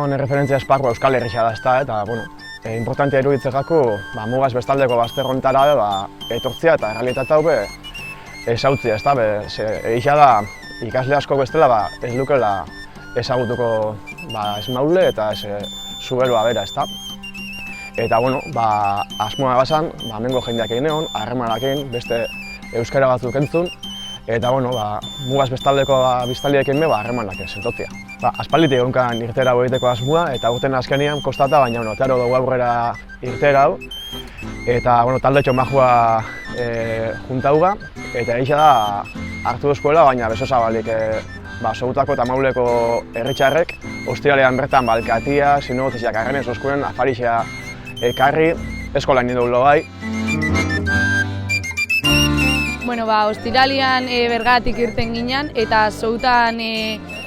dugun referentzia esparru Euskal Herria da, ezta, eta, bueno, importantia iruditzekako, mugaz bestaldeko bazterrontara etortzia eta errealitate hau ezautzia, ezta, egia da ikasle asko bestela ez lukela ezagutuko ez maule eta ez zuberoa bera, ezta. Eta, bueno, asmoa bazan, hemengo jendeak egin egon, harremanekin, beste euskara batzuk entzun, eta, bueno, mugaz bestaldeko biztanleekin harremanak sentotzia. Aspalditik egonkan irteera hau egiteko asmoa, eta urten azkenean kostata, baina, bueno, tearo dugu aurrera irteera hau. Eta, bueno, talde txomajua juntauga, eta egia da hartu eskuela, baina beso zabalik Segutako eta Mauleko herritxarrek, ostiralean bertan alkatia, sinogotziak arrenez oskuren, afarixea ekarri, eskola nindau bai. Bueno, ostiralean bergatik irten ginen eta Soutan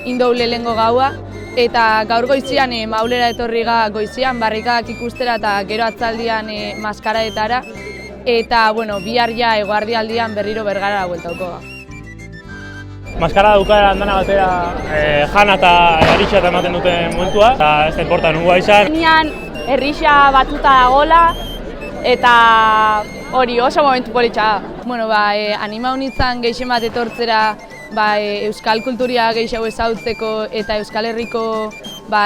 indou lehengo gaua. Eta gaur goizian Maulera etorriga goizian barrikak ikustera eta gero atzaldian maskaraetara. Eta, bueno, bihar ja eguardialdian berriro Bergarara bueltauko. Maskara dukara andana batera jana eta errixa ematen duten momentua, eta ez da importa nungoa izan. Nian errixa batuta dagoela eta hori oso momentu politxa da. Bueno, anima honitzen gehien bat etortzera euskal kulturia gehiago ezautzeko eta Euskal Herriko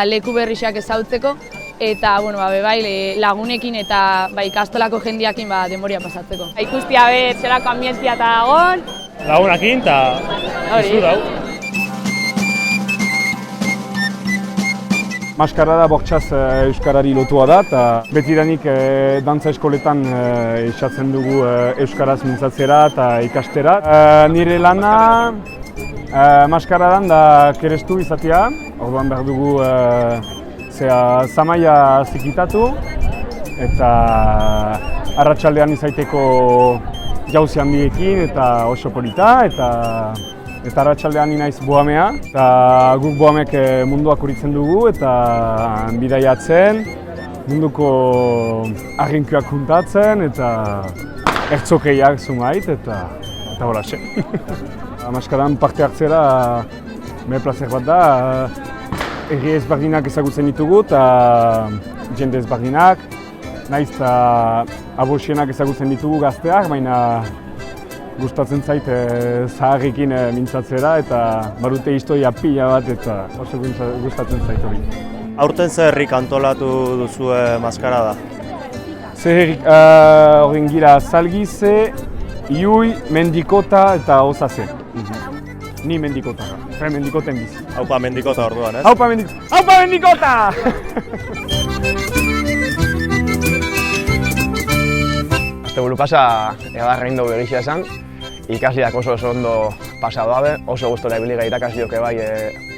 leku berrixak ezautzeko. Eta, bueno, lagunekin eta ikastolako jendiakin denboria pasatzeko. Ikustia zelako ambientzia eta dagoen. Lagunakin eta izu dau. Maskarada bortxaz euskarari lotua da, eta betidanik dantza eskoletan esatzen dugu euskaraz mintzatzera eta ikastera. Nire lana maskaradan da kerestu izatea, orduan behar dugu zamaia zikitatu eta arratsaldean izaiteko jauzi handiekin eta oso polita eta arratsaldean naiz bohamea. Eta guk bohamek munduak uritzen dugu eta bidaiatzen, munduko arrinkuak juntatzen eta ertzokeiak zumait eta holaxe. Maskaran parte hartzera me plazer bat da. Herri ezberdinak ezagutzen ditugu eta jende ezberdinak. Naiz eta abosienak ezagutzen ditugu gazteak, baina gustatzen zait zaharrekin mintzatzera eta barute historia pila bat eta oso gustatzen zait hori. Aurten zer herrik antolatu duzue maskarada? Zer herrik horren gira Zalgize, Iui, Mendikota eta Osaze. Ni Mendikota, Mendikoten bizi. Haupa Mendikota orduan, ez? Haupa Mendikota! Asteburu pasa egarra indau egizia esan, ikasleak oso ondo pasa dabe, oso gustora ibili gai irakasleok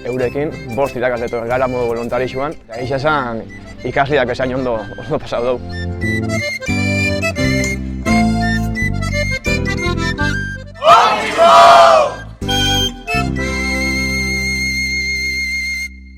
eurekin, 5 irakasle gara modu voluntarixuan. Egizia esan ikasleak esain ondo pasa dau.